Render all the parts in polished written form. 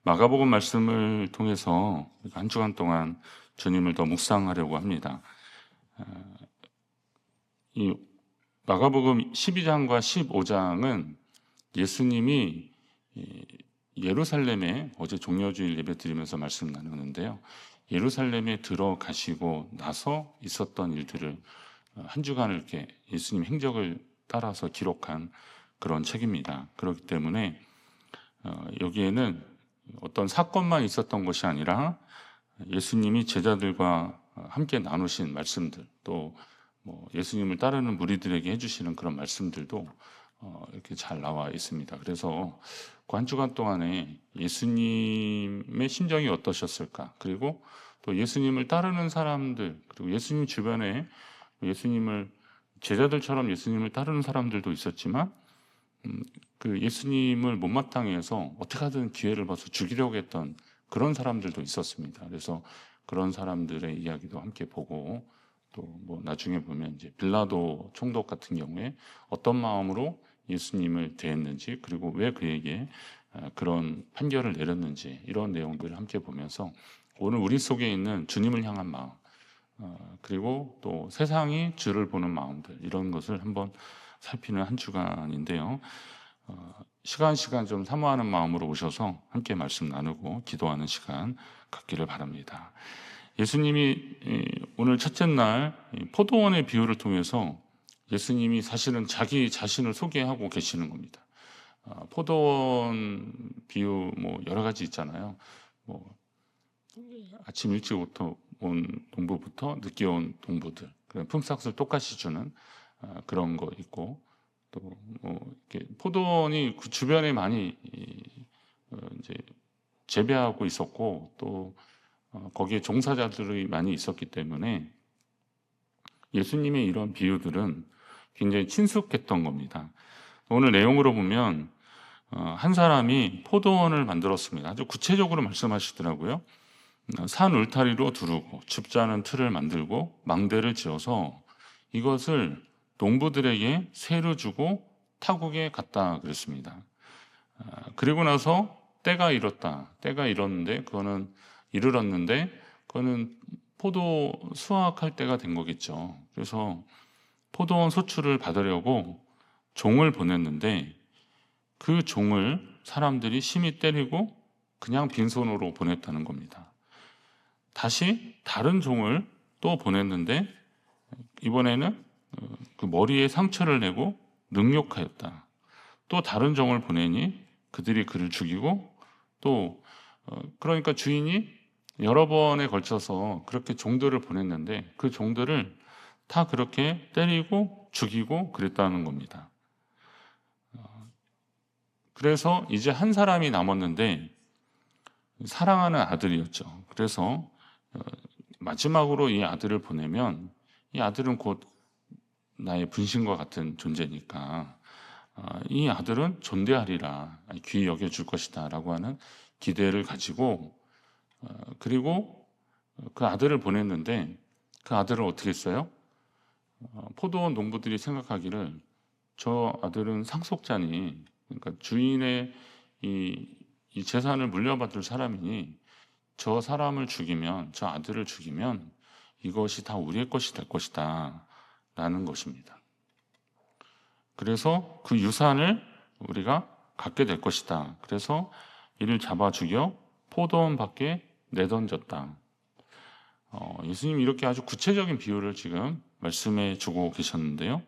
마가복음 말씀을 통해서 한 주간 동안 주님을 더 묵상하려고 합니다. 이 마가복음 12장과 15장은 예수님이 예루살렘에 어제 종려주일 예배 드리면서 말씀 나누는데요. 예루살렘에 들어가시고 나서 있었던 일들을 한 주간을 이렇게 예수님 행적을 따라서 기록한 그런 책입니다. 그렇기 때문에 여기에는 어떤 사건만 있었던 것이 아니라 예수님이 제자들과 함께 나누신 말씀들, 또 예수님을 따르는 무리들에게 해주시는 그런 말씀들도 이렇게 잘 나와 있습니다. 그래서 그 한 주간 동안에 예수님의 심정이 어떠셨을까? 그리고 또 예수님을 따르는 사람들, 그리고 예수님 주변에 예수님을 제자들처럼 예수님을 따르는 사람들도 있었지만 그 예수님을 못마땅해 해서 어떻게 하든 기회를 봐서 죽이려고 했던 그런 사람들도 있었습니다. 그래서 그런 사람들의 이야기도 함께 보고 또 나중에 보면 이제 빌라도 총독 같은 경우에 어떤 마음으로 예수님을 대했는지, 그리고 왜 그에게 그런 판결을 내렸는지, 이런 내용들을 함께 보면서 오늘 우리 속에 있는 주님을 향한 마음, 그리고 또 세상이 주를 보는 마음들, 이런 것을 한번 살피는 한 주간인데요. 시간 좀 사모하는 마음으로 오셔서 함께 말씀 나누고 기도하는 시간 갖기를 바랍니다. 예수님이 오늘 첫째 날 포도원의 비유를 통해서 예수님이 사실은 자기 자신을 소개하고 계시는 겁니다. 포도원 비유 여러 가지 있잖아요. 아침 일찍부터 온 동부부터 늦게 온 동부들, 그런 품삯을 똑같이 주는 그런 거 있고, 또 이렇게 포도원이 그 주변에 많이 이제 재배하고 있었고, 또 거기에 종사자들이 많이 있었기 때문에 예수님의 이런 비유들은 굉장히 친숙했던 겁니다. 오늘 내용으로 보면 한 사람이 포도원을 만들었습니다. 아주 구체적으로 말씀하시더라고요. 산 울타리로 두르고 줍자는 틀을 만들고 망대를 지어서 이것을 농부들에게 세를 주고 타국에 갔다 그랬습니다. 그리고 나서 때가 이뤘는데 그거는 포도 수확할 때가 된 거겠죠. 그래서 포도원 소출을 받으려고 종을 보냈는데 그 종을 사람들이 심히 때리고 그냥 빈손으로 보냈다는 겁니다. 다시 다른 종을 또 보냈는데 이번에는 그 머리에 상처를 내고 능욕하였다. 또 다른 종을 보내니 그들이 그를 죽이고 또 그러니까 주인이 여러 번에 걸쳐서 그렇게 종들을 보냈는데 그 종들을 다 그렇게 때리고 죽이고 그랬다는 겁니다. 그래서 이제 한 사람이 남았는데 사랑하는 아들이었죠. 그래서 마지막으로 이 아들을 보내면 이 아들은 곧 나의 분신과 같은 존재니까 이 아들은 존대하리라, 귀히 여겨줄 것이다 라고 하는 기대를 가지고 그리고 그 아들을 보냈는데 그 아들을 어떻게 했어요? 포도원 농부들이 생각하기를 저 아들은 상속자니, 그러니까 주인의 이 재산을 물려받을 사람이니 저 사람을 죽이면, 저 아들을 죽이면 이것이 다 우리의 것이 될 것이다 라는 것입니다. 그래서 그 유산을 우리가 갖게 될 것이다. 그래서 이를 잡아 죽여 포도원 밖에 내던졌다. 예수님이 이렇게 아주 구체적인 비유를 지금 말씀해 주고 계셨는데요.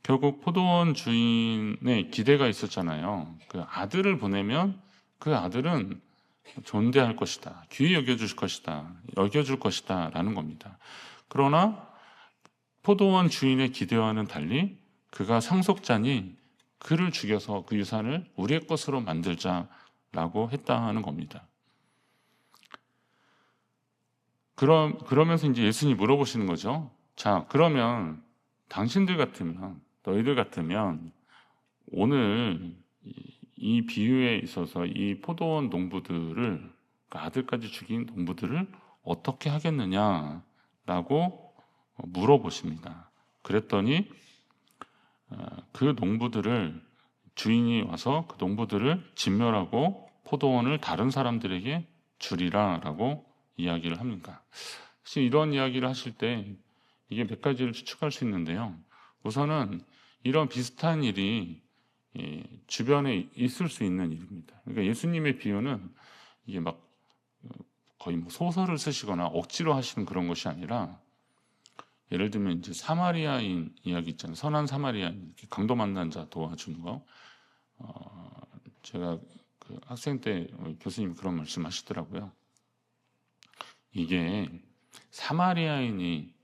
결국 포도원 주인의 기대가 있었잖아요. 그 아들을 보내면 그 아들은 존대할 것이다, 귀히 여겨줄 것이다 라는 겁니다. 그러나 포도원 주인의 기대와는 달리 그가 상속자니 그를 죽여서 그 유산을 우리의 것으로 만들자라고 했다는 겁니다. 그러면서 이제 예수님이 물어보시는 거죠. 자, 그러면 너희들 같으면 오늘 이 비유에 있어서 이 포도원 농부들을, 그 아들까지 죽인 농부들을 어떻게 하겠느냐라고 물어보십니다. 그랬더니 그 농부들을, 주인이 와서 그 농부들을 진멸하고 포도원을 다른 사람들에게 주리라라고 이야기를 합니까? 사실 이런 이야기를 하실 때 이게 몇 가지를 추측할 수 있는데요. 우선은 이런 비슷한 일이 주변에 있을 수 있는 일입니다. 그러니까 예수님의 비유는 이게 막 거의 뭐 소설을 쓰시거나 억지로 하시는 그런 것이 아니라, 예를 들면 이제 사마리아인 이야기 있잖아요. 선한 사마리아인, 이렇게 강도 만난 자 도와주는 거. 제가 그 학생 때 교수님이 그런 말씀하시더라고요. 이게 사마리아인이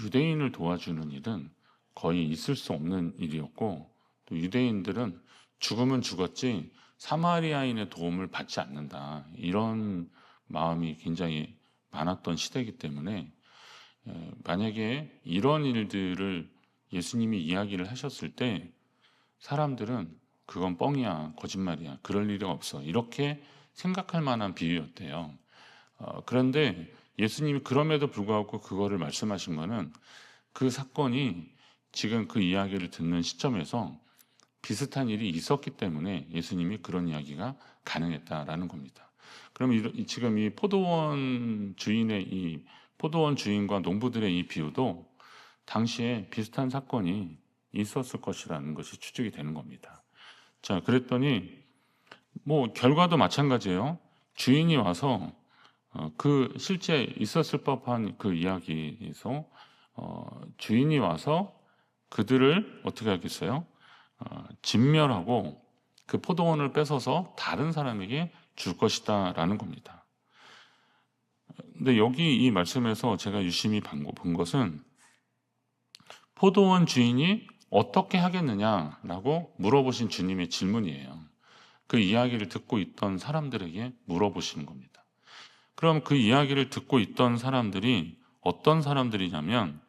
유대인을 도와주는 일은 거의 있을 수 없는 일이었고, 또 유대인들은 죽으면 죽었지 사마리아인의 도움을 받지 않는다, 이런 마음이 굉장히 많았던 시대이기 때문에 만약에 이런 일들을 예수님이 이야기를 하셨을 때 사람들은 그건 뻥이야, 거짓말이야, 그럴 일이 없어, 이렇게 생각할 만한 비유였대요. 그런데 예수님이 그럼에도 불구하고 그거를 말씀하신 거는 그 사건이 지금 그 이야기를 듣는 시점에서 비슷한 일이 있었기 때문에 예수님이 그런 이야기가 가능했다라는 겁니다. 그럼 지금 이 포도원 주인과 농부들의 이 비유도 당시에 비슷한 사건이 있었을 것이라는 것이 추측이 되는 겁니다. 자, 그랬더니 뭐 결과도 마찬가지예요. 주인이 와서 그 실제 있었을 법한 그 이야기에서 주인이 와서 그들을 어떻게 하겠어요? 진멸하고 그 포도원을 뺏어서 다른 사람에게 줄 것이다라는 겁니다. 근데 여기 이 말씀에서 제가 유심히 본 것은 포도원 주인이 어떻게 하겠느냐라고 물어보신 주님의 질문이에요. 그 이야기를 듣고 있던 사람들에게 물어보시는 겁니다. 그럼 그 이야기를 듣고 있던 사람들이 어떤 사람들이냐면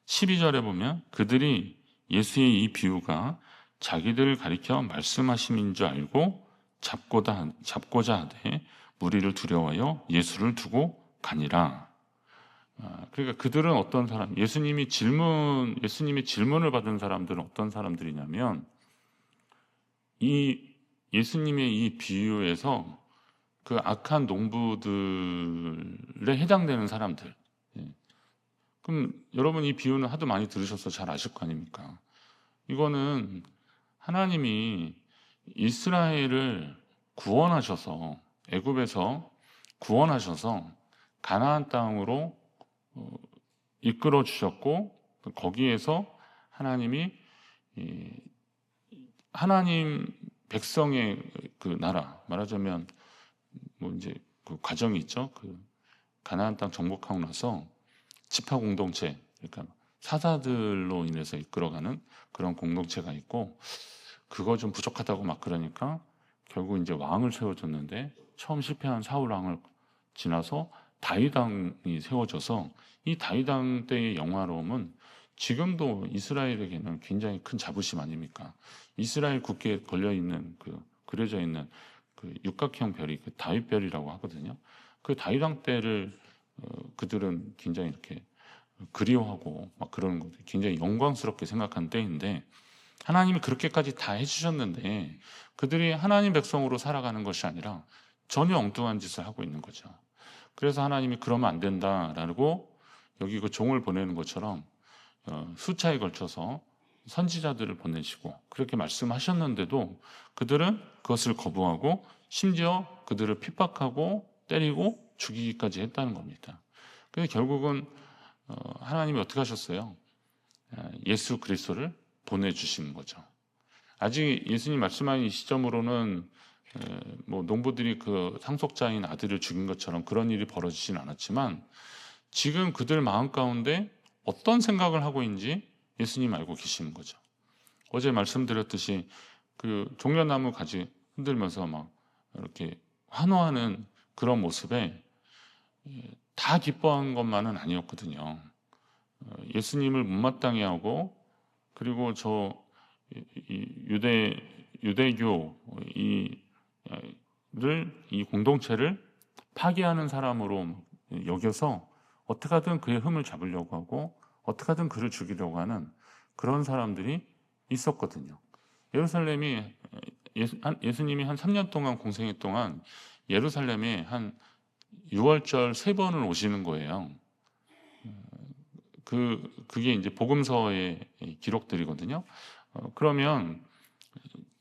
12절에 보면 그들이 예수의 이 비유가 자기들을 가리켜 말씀하심인 줄 알고 잡고자 하되 무리를 두려워하여 예수를 두고 가니라. 그러니까 그들은 어떤 사람, 예수님의 질문을 받은 사람들은 어떤 사람들이냐면 이 예수님의 이 비유에서 그 악한 농부들에 해당되는 사람들. 그럼 여러분 이 비유는 하도 많이 들으셔서 잘 아실 거 아닙니까? 이거는 하나님이 이스라엘을 구원하셔서, 애굽에서 구원하셔서 가나안 땅으로 이끌어 주셨고, 거기에서 하나님이 하나님 백성의 그 나라, 말하자면 뭐 이제 그 과정이 있죠. 그 가나안 땅 정복하고 나서 지파 공동체, 그러니까 사사들로 인해서 이끌어가는 그런 공동체가 있고, 그거 좀 부족하다고 막 그러니까 결국 이제 왕을 세워줬는데 처음 실패한 사울 왕을 지나서 다윗 왕이 세워져서 이 다윗 왕 때의 영화로움은 지금도 이스라엘에게는 굉장히 큰 자부심 아닙니까? 이스라엘 국기에 걸려 있는 그려져 있는 그 육각형 별이 그 다윗 별이라고 하거든요. 그 다윗 왕 때를 그들은 굉장히 이렇게 그리워하고 막 그러는 것도 굉장히 영광스럽게 생각한 때인데, 하나님이 그렇게까지 다 해주셨는데 그들이 하나님 백성으로 살아가는 것이 아니라 전혀 엉뚱한 짓을 하고 있는 거죠. 그래서 하나님이 그러면 안 된다라고 여기 그 종을 보내는 것처럼 수차에 걸쳐서 선지자들을 보내시고 그렇게 말씀하셨는데도 그들은 그것을 거부하고 심지어 그들을 핍박하고 때리고 죽이기까지 했다는 겁니다. 그래서 결국은 하나님이 어떻게 하셨어요? 예수 그리스도를 보내주신 거죠. 아직 예수님 말씀하신 이 시점으로는 뭐 농부들이 그 상속자인 아들을 죽인 것처럼 그런 일이 벌어지진 않았지만 지금 그들 마음 가운데 어떤 생각을 하고 있는지 예수님 알고 계시는 거죠. 어제 말씀드렸듯이 그 종려나무 가지 흔들면서 막 이렇게 환호하는 그런 모습에 다 기뻐한 것만은 아니었거든요. 예수님을 못마땅해 하고, 그리고 유대교 이 공동체를 파괴하는 사람으로 여겨서 어떻게 하든 그의 흠을 잡으려고 하고 어떻게 하든 그를 죽이려고 하는 그런 사람들이 있었거든요. 예루살렘이 예수님이 한 3년 동안 공생애 동안 예루살렘에 한 6월절 3번을 오시는 거예요. 그게 이제 복음서의 기록들이거든요. 그러면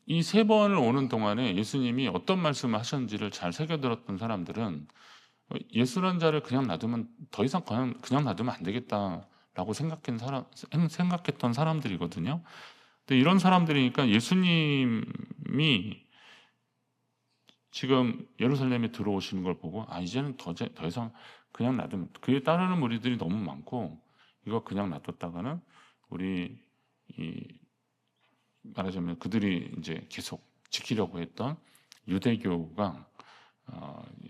이 3번을 오는 동안에 예수님이 어떤 말씀을 하셨는지를 잘 새겨들었던 사람들은 예수라는 자를 그냥 놔두면 더 이상 그냥 놔두면 안 되겠다라고 생각했던 사람들이거든요. 근데 이런 사람들이니까 예수님이 지금 예루살렘에 들어오시는 걸 보고 이제는 더 이상 그냥 놔두면 그에 따르는 무리들이 너무 많고 이거 그냥 놔뒀다가는 우리 말하자면 그들이 이제 계속 지키려고 했던 유대교가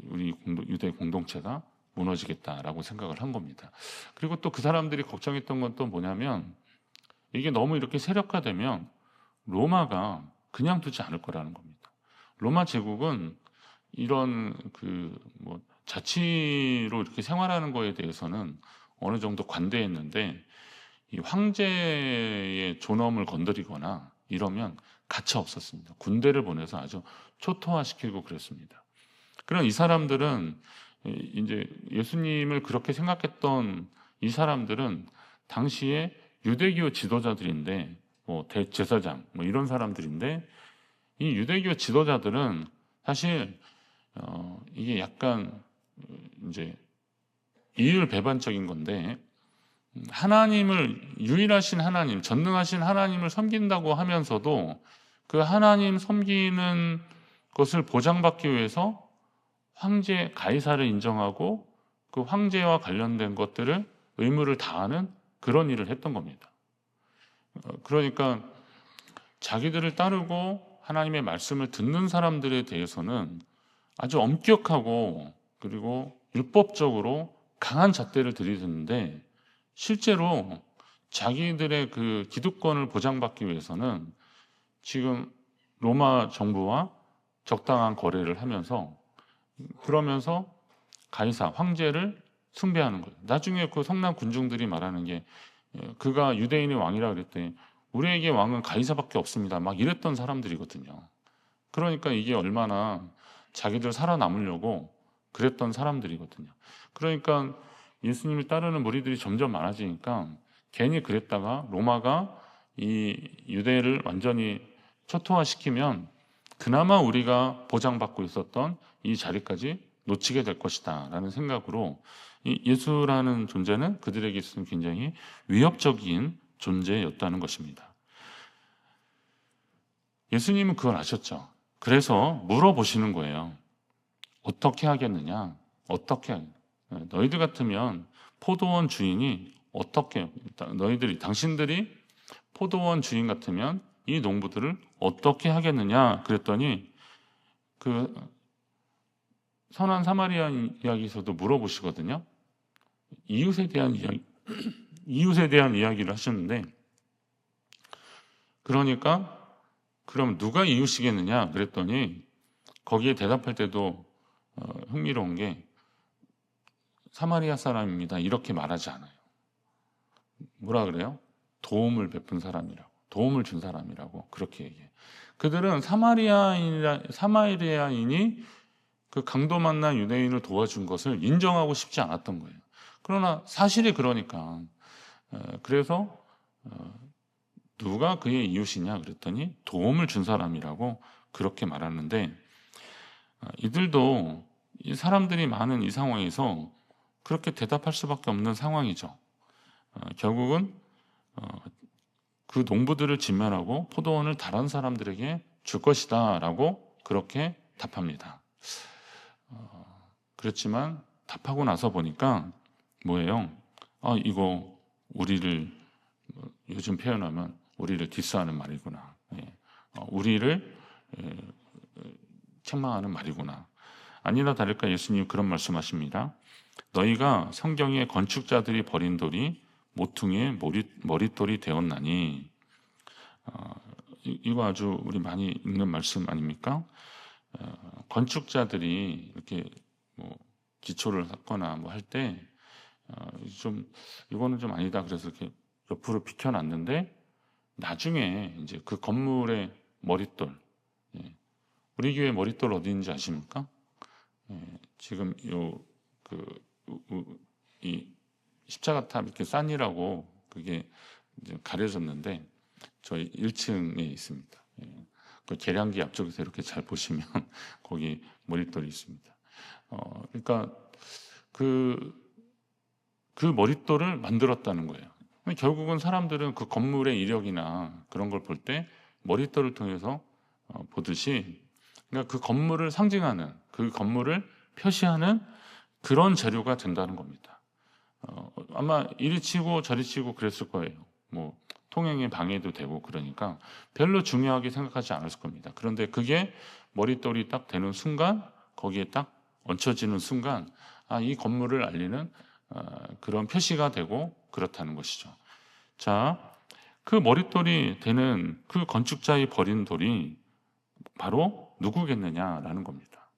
우리 유대 공동체가 무너지겠다라고 생각을 한 겁니다. 그리고 또 그 사람들이 걱정했던 건 또 뭐냐면 이게 너무 이렇게 세력화되면 로마가 그냥 두지 않을 거라는 겁니다. 로마 제국은 이런 뭐 자치로 이렇게 생활하는 거에 대해서는 어느 정도 관대했는데 이 황제의 존엄을 건드리거나 이러면 가차 없었습니다. 군대를 보내서 아주 초토화시키고 그랬습니다. 그럼 이 사람들은 이제 예수님을 그렇게 생각했던 이 사람들은 당시에 유대교 지도자들인데 뭐 대제사장 뭐 이런 사람들인데 이 유대교 지도자들은 사실 이게 약간 이제 이율배반적인 건데 하나님을 유일하신 하나님, 전능하신 하나님을 섬긴다고 하면서도 그 하나님 섬기는 것을 보장받기 위해서 황제 가이사를 인정하고 그 황제와 관련된 것들을 의무를 다하는 그런 일을 했던 겁니다. 그러니까 자기들을 따르고 하나님의 말씀을 듣는 사람들에 대해서는 아주 엄격하고 그리고 율법적으로 강한 잣대를 들이댔는데 실제로 자기들의 그 기득권을 보장받기 위해서는 지금 로마 정부와 적당한 거래를 하면서 그러면서 가이사 황제를 숭배하는 거예요. 나중에 그 성난 군중들이 말하는 게 그가 유대인의 왕이라 그랬더니 우리에게 왕은 가이사밖에 없습니다. 막 이랬던 사람들이거든요. 그러니까 이게 얼마나 자기들 살아남으려고 그랬던 사람들이거든요. 그러니까 예수님을 따르는 무리들이 점점 많아지니까 괜히 그랬다가 로마가 이 유대를 완전히 초토화시키면 그나마 우리가 보장받고 있었던 이 자리까지 놓치게 될 것이다 라는 생각으로 이 예수라는 존재는 그들에게 있어서는 굉장히 위협적인 존재였다는 것입니다. 예수님은 그걸 아셨죠. 그래서 물어보시는 거예요. 어떻게 하겠느냐? 너희들 같으면 포도원 주인이 당신들이 포도원 주인 같으면 이 농부들을 어떻게 하겠느냐? 그랬더니 그 선한 사마리아인 이야기에서도 물어보시거든요. 이웃에 대한 이야기를 하셨는데 그러니까 그럼 누가 이웃이겠느냐? 그랬더니 거기에 대답할 때도 흥미로운 게 사마리아 사람입니다. 이렇게 말하지 않아요. 뭐라 그래요? 도움을 베푼 사람이라고, 도움을 준 사람이라고 그렇게 얘기해요. 그들은 사마리아인이 그 강도 만난 유대인을 도와준 것을 인정하고 싶지 않았던 거예요. 그러나 사실이 그러니까 그래서 누가 그의 이웃이냐 그랬더니 도움을 준 사람이라고 그렇게 말하는데 이들도 이 사람들이 많은 이 상황에서 그렇게 대답할 수밖에 없는 상황이죠. 결국은 그 농부들을 진멸하고 포도원을 다른 사람들에게 줄 것이다 라고 그렇게 답합니다. 그렇지만 답하고 나서 보니까 뭐예요? 이거 우리를 요즘 표현하면 우리를 디스하는 말이구나. 우리를 책망하는 말이구나. 아니나 다를까 예수님 그런 말씀하십니다. 너희가 성경의 건축자들이 버린 돌이 모퉁이의 머릿돌이 되었나니 이거 아주 우리 많이 읽는 말씀 아닙니까? 건축자들이 이렇게 뭐 기초를 쌓거나 뭐 할 때 좀 이거는 좀 아니다 그래서 이렇게 옆으로 비켜놨는데 나중에 이제 그 건물의 머릿돌 우리 교회 머릿돌 어디 있는지 아십니까? 지금 이 십자가탑 이렇게 싼이라고 그게 이제 가려졌는데 저희 1층에 있습니다. 그 계량기 앞쪽에서 이렇게 잘 보시면 거기 머릿돌이 있습니다. 그러니까 그 머릿돌을 만들었다는 거예요. 결국은 사람들은 그 건물의 이력이나 그런 걸 볼 때 머릿돌을 통해서 보듯이, 그러니까 그 건물을 상징하는, 그 건물을 표시하는 그런 재료가 된다는 겁니다. 아마 이리 치고 저리 치고 그랬을 거예요. 뭐 통행에 방해도 되고 그러니까 별로 중요하게 생각하지 않았을 겁니다. 그런데 그게 머릿돌이 딱 되는 순간, 거기에 딱 얹혀지는 순간, 이 건물을 알리는 그런 표시가 되고 그렇다는 것이죠. 자, 그 머릿돌이 되는 그 건축자의 버린 돌이 바로 누구겠느냐라는 겁니다.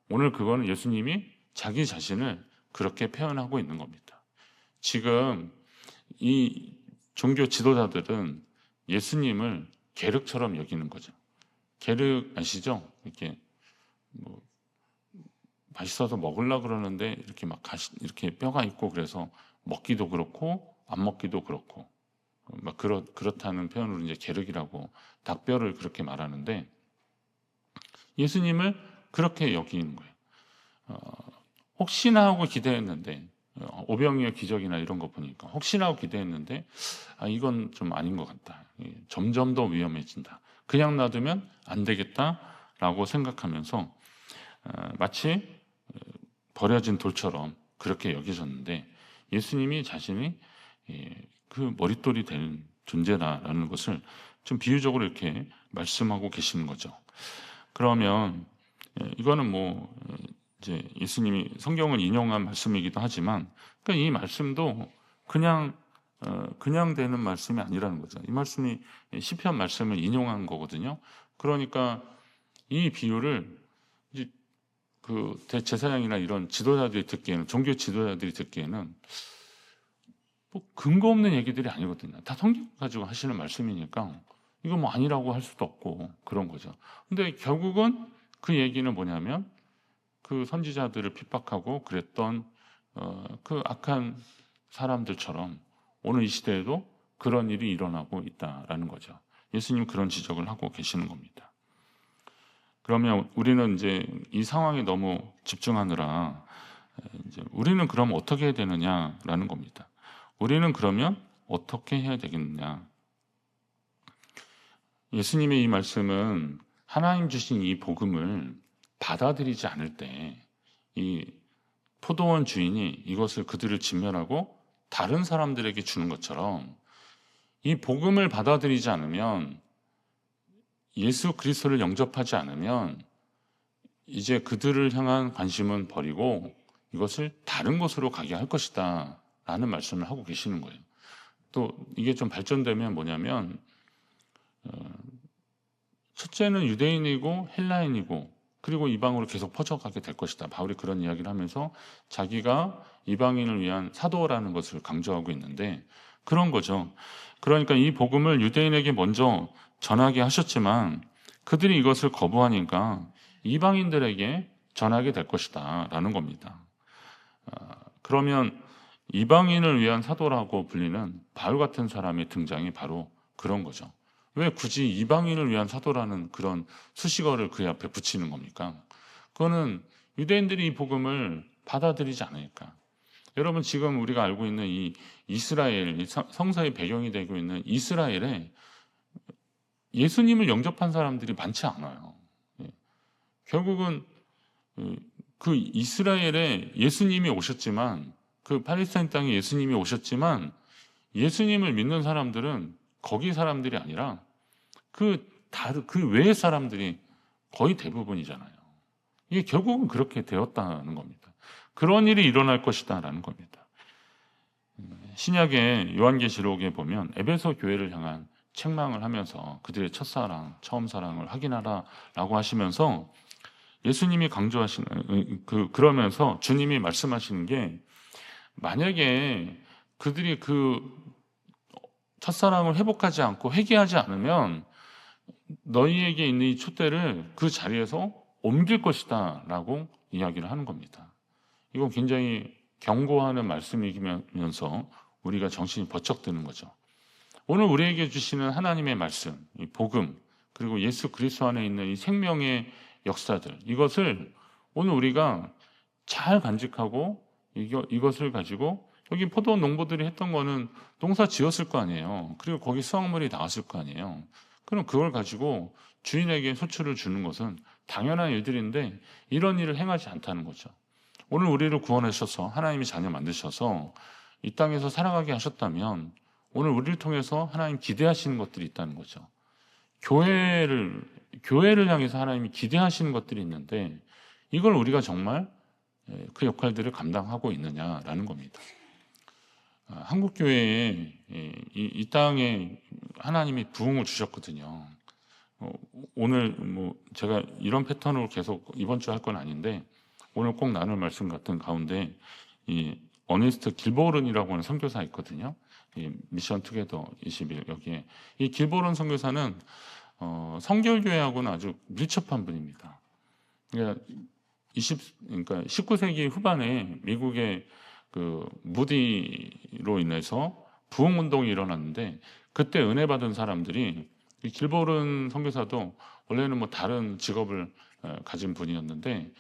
오늘 그거는 예수님이 자기 자신을 그렇게 표현하고 있는 겁니다. 지금 이 종교 지도자들은 예수님을 계륵처럼 여기는 거죠. 계륵 아시죠? 이렇게 뭐 맛있어서 먹으려고 그러는데 이렇게 막 이렇게 뼈가 있고 그래서 먹기도 그렇고 안 먹기도 그렇고 막 그렇다는 표현으로 이제 계륵이라고 닭뼈를 그렇게 말하는데, 예수님을 그렇게 여기는 거예요. 혹시나 하고 기대했는데, 오병이어 기적이나 이런 거 보니까 혹시나 하고 기대했는데 이건 좀 아닌 것 같다. 점점 더 위험해진다. 그냥 놔두면 안 되겠다라고 생각하면서 마치 버려진 돌처럼 그렇게 여기셨는데, 예수님이 자신이 그 머릿돌이 되는 존재다라는 것을 좀 비유적으로 이렇게 말씀하고 계시는 거죠. 그러면 이거는 뭐 이제 예수님이 성경을 인용한 말씀이기도 하지만, 그러니까 이 말씀도 그냥 되는 말씀이 아니라는 거죠. 이 말씀이 시편 말씀을 인용한 거거든요. 그러니까 이 비유를 이제 그 대제사장이나 이런 지도자들이 듣기에는, 종교 지도자들이 듣기에는 뭐 근거 없는 얘기들이 아니거든요. 다 성경 가지고 하시는 말씀이니까 이거 뭐 아니라고 할 수도 없고 그런 거죠. 근데 결국은 그 얘기는 뭐냐면, 그 선지자들을 핍박하고 그랬던 그 악한 사람들처럼 오늘 이 시대에도 그런 일이 일어나고 있다라는 거죠. 예수님 그런 지적을 하고 계시는 겁니다. 그러면 우리는 이제 이 상황에 너무 집중하느라 이제 우리는 그럼 어떻게 해야 되느냐라는 겁니다. 우리는 그러면 어떻게 해야 되겠느냐? 예수님의 이 말씀은 하나님 주신 이 복음을 받아들이지 않을 때 이 포도원 주인이 이것을 그들을 진멸하고 다른 사람들에게 주는 것처럼, 이 복음을 받아들이지 않으면, 예수 그리스도를 영접하지 않으면 이제 그들을 향한 관심은 버리고 이것을 다른 곳으로 가게 할 것이다 라는 말씀을 하고 계시는 거예요. 또 이게 좀 발전되면 뭐냐면, 첫째는 유대인이고 헬라인이고 그리고 이방으로 계속 퍼져가게 될 것이다. 바울이 그런 이야기를 하면서 자기가 이방인을 위한 사도라는 것을 강조하고 있는데, 그런 거죠. 그러니까 이 복음을 유대인에게 먼저 전하게 하셨지만 그들이 이것을 거부하니까 이방인들에게 전하게 될 것이다 라는 겁니다. 그러면 이방인을 위한 사도라고 불리는 바울 같은 사람의 등장이 바로 그런 거죠. 왜 굳이 이방인을 위한 사도라는 그런 수식어를 그 앞에 붙이는 겁니까? 그거는 유대인들이 이 복음을 받아들이지 않으니까. 여러분, 지금 우리가 알고 있는 이 이스라엘, 성서의 배경이 되고 있는 이스라엘에 예수님을 영접한 사람들이 많지 않아요. 결국은 그 이스라엘에 예수님이 오셨지만, 그 팔레스타인 땅에 예수님이 오셨지만 예수님을 믿는 사람들은 거기 사람들이 아니라 그 외의 사람들이 거의 대부분이잖아요. 이게 결국은 그렇게 되었다는 겁니다. 그런 일이 일어날 것이다라는 겁니다. 신약의 요한계시록에 보면 에베소 교회를 향한 책망을 하면서 그들의 첫사랑, 처음 사랑을 확인하라라고 하시면서 예수님이 강조하시는 그러면서 주님이 말씀하시는 게, 만약에 그들이 그 첫사랑을 회복하지 않고 회개하지 않으면 너희에게 있는 이 촛대를 그 자리에서 옮길 것이다 라고 이야기를 하는 겁니다. 이건 굉장히 경고하는 말씀이면서 우리가 정신이 번쩍 드는 거죠. 오늘 우리에게 주시는 하나님의 말씀, 이 복음, 그리고 예수 그리스도 안에 있는 이 생명의 역사들, 이것을 오늘 우리가 잘 간직하고 이것을 가지고 여기 포도 농부들이 했던 거는 농사 지었을 거 아니에요. 그리고 거기 수확물이 나왔을 거 아니에요. 그럼 그걸 가지고 주인에게 소출을 주는 것은 당연한 일들인데 이런 일을 행하지 않다는 거죠. 오늘 우리를 구원하셔서 하나님이 자녀 만드셔서 이 땅에서 살아가게 하셨다면 오늘 우리를 통해서 하나님 기대하시는 것들이 있다는 거죠. 교회를 향해서 하나님이 기대하시는 것들이 있는데 이걸 우리가 정말 그 역할들을 감당하고 있느냐라는 겁니다. 한국 교회에 이 땅에 하나님이 부흥을 주셨거든요. 오늘 뭐 제가 이런 패턴으로 계속 이번 주 할 건 아닌데 오늘 꼭 나눌 말씀 같은 가운데 이 어니스트 길보른이라고 하는 선교사 있거든요. 이 미션 투게더 21 여기에 이 길보른 선교사는 성결교회하고는 아주 밀접한 분입니다. 그러니까 19세기 후반에 미국의 그 무디로 인해서 부흥 운동이 일어났는데 그때 은혜 받은 사람들이 이 길보른 선교사도 원래는 뭐 다른 직업을 가진 분이었는데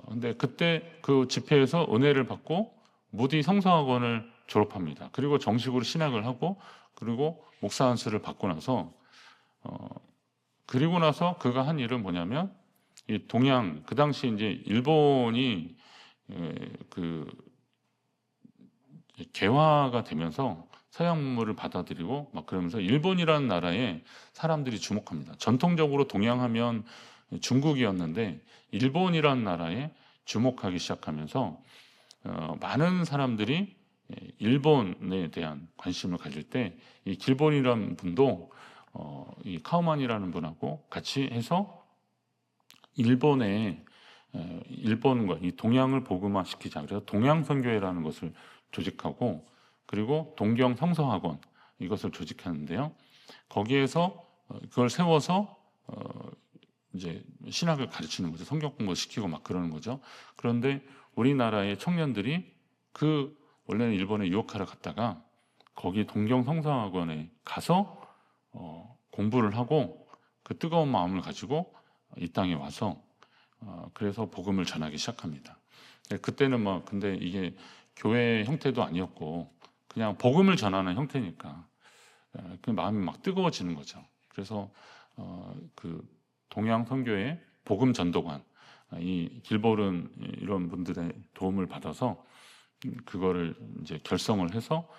근데 그때 그 집회에서 은혜를 받고 무디 성서학원을 졸업합니다. 그리고 정식으로 신학을 하고 그리고 목사 안수를 받고 나서 그리고 나서 그가 한 일은 뭐냐면 이 동양 그 당시 이제 일본이 그 개화가 되면서 서양 문물을 받아들이고 막 그러면서 일본이라는 나라에 사람들이 주목합니다. 전통적으로 동양하면 중국이었는데 일본이라는 나라에 주목하기 시작하면서 많은 사람들이 일본에 대한 관심을 가질 때 이 길본이라는 분도 이 카우만이라는 분하고 같이 해서 일본과 이 동양을 복음화시키자. 그래서 동양선교회라는 것을 조직하고 그리고 동경 성서학원 이것을 조직하는데요. 거기에서 그걸 세워서 이제 신학을 가르치는 거죠. 성경 공부 시키고 막 그러는 거죠. 그런데 우리나라의 청년들이 그 원래는 일본에 유학하러 갔다가 거기 동경 성서학원에 가서 공부를 하고 그 뜨거운 마음을 가지고 이 땅에 와서 그래서 복음을 전하기 시작합니다. 그때는 뭐 근데 이게 교회 형태도 아니었고 그냥 복음을 전하는 형태니까 그 마음이 막 뜨거워지는 거죠. 그래서 그 동양 선교회 복음 전도관 이 길보른 이런 분들의 도움을 받아서 그거를 이제 결성을 해서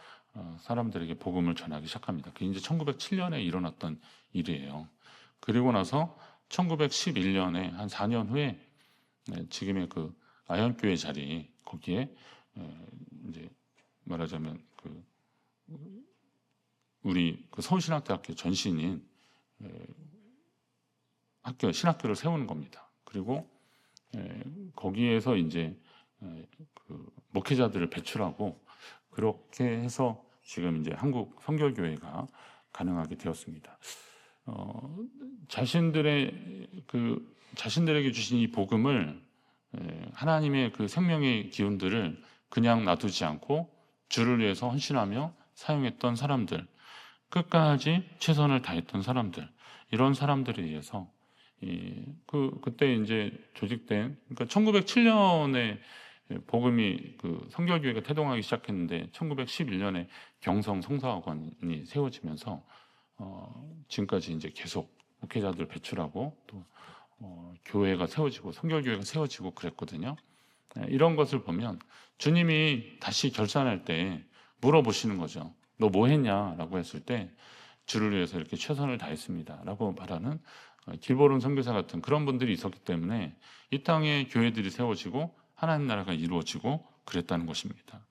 사람들에게 복음을 전하기 시작합니다. 그게 이제 1907년에 일어났던 일이에요. 그리고 나서 1911년에 한 4년 후에 지금의 그 아현교회 자리 거기에 이제 말하자면 그 우리 그 서울신학대학교 전신인 신학교를 세우는 겁니다. 그리고 거기에서 이제 그 목회자들을 배출하고 그렇게 해서 지금 이제 한국 성결교회가 가능하게 되었습니다. 자신들에게 주신 이 복음을 하나님의 그 생명의 기운들을 그냥 놔두지 않고 주를 위해서 헌신하며 사용했던 사람들, 끝까지 최선을 다했던 사람들, 이런 사람들에 의해서 그때 이제 조직된 그러니까 1907년에 복음이 그 성결교회가 태동하기 시작했는데 1911년에 경성 성서학원이 세워지면서 지금까지 이제 계속 목회자들 배출하고 또 교회가 세워지고 성결교회가 세워지고 그랬거든요. 이런 것을 보면 주님이 다시 결산할 때 물어보시는 거죠. 너 뭐 했냐라고 했을 때 주를 위해서 이렇게 최선을 다했습니다라고 말하는 길보른 선교사 같은 그런 분들이 있었기 때문에 이 땅에 교회들이 세워지고 하나님 나라가 이루어지고 그랬다는 것입니다.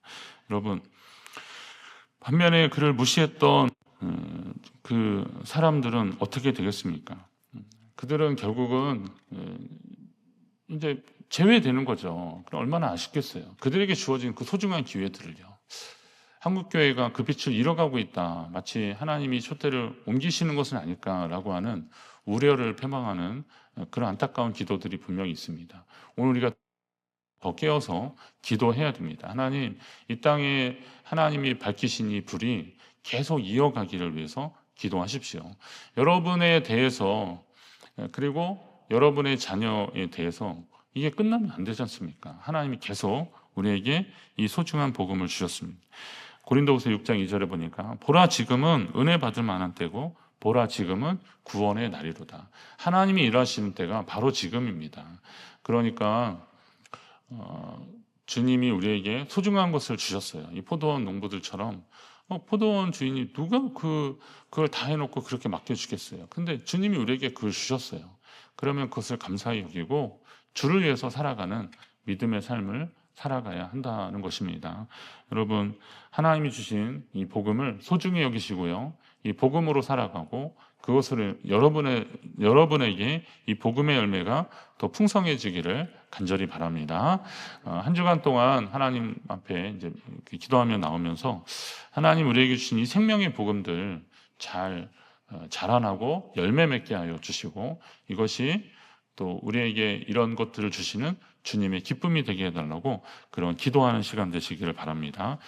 여러분, 반면에 그를 무시했던 그 사람들은 어떻게 되겠습니까? 그들은 결국은 이제 제외되는 거죠. 그럼 얼마나 아쉽겠어요. 그들에게 주어진 그 소중한 기회들을요. 한국교회가 그 빛을 잃어가고 있다. 마치 하나님이 촛대를 옮기시는 것은 아닐까라고 하는 우려를 표방하는 그런 안타까운 기도들이 분명히 있습니다. 오늘 우리가 더 깨어서 기도해야 됩니다. 하나님, 이 땅에 하나님이 밝히신 이 불이 계속 이어가기를 위해서 기도하십시오. 여러분에 대해서 그리고 여러분의 자녀에 대해서 이게 끝나면 안 되지 않습니까? 하나님이 계속 우리에게 이 소중한 복음을 주셨습니다. 고린도후서 6장 2절에 보니까 보라 지금은 은혜 받을 만한 때고 보라 지금은 구원의 날이로다. 하나님이 일하시는 때가 바로 지금입니다. 그러니까 주님이 우리에게 소중한 것을 주셨어요. 이 포도원 농부들처럼 포도원 주인이 누가 그걸 다 해놓고 그렇게 맡겨주겠어요. 근데 주님이 우리에게 그걸 주셨어요. 그러면 그것을 감사히 여기고 주를 위해서 살아가는 믿음의 삶을 살아가야 한다는 것입니다. 여러분, 하나님이 주신 이 복음을 소중히 여기시고요. 이 복음으로 살아가고 그것을 여러분에게 이 복음의 열매가 더 풍성해지기를 간절히 바랍니다. 한 주간 동안 하나님 앞에 이제 기도하며 나오면서 하나님 우리에게 주신 이 생명의 복음들 잘 자라나고 열매 맺게 하여 주시고 이것이 또 우리에게 이런 것들을 주시는 주님의 기쁨이 되게 해달라고 그런 기도하는 시간 되시기를 바랍니다.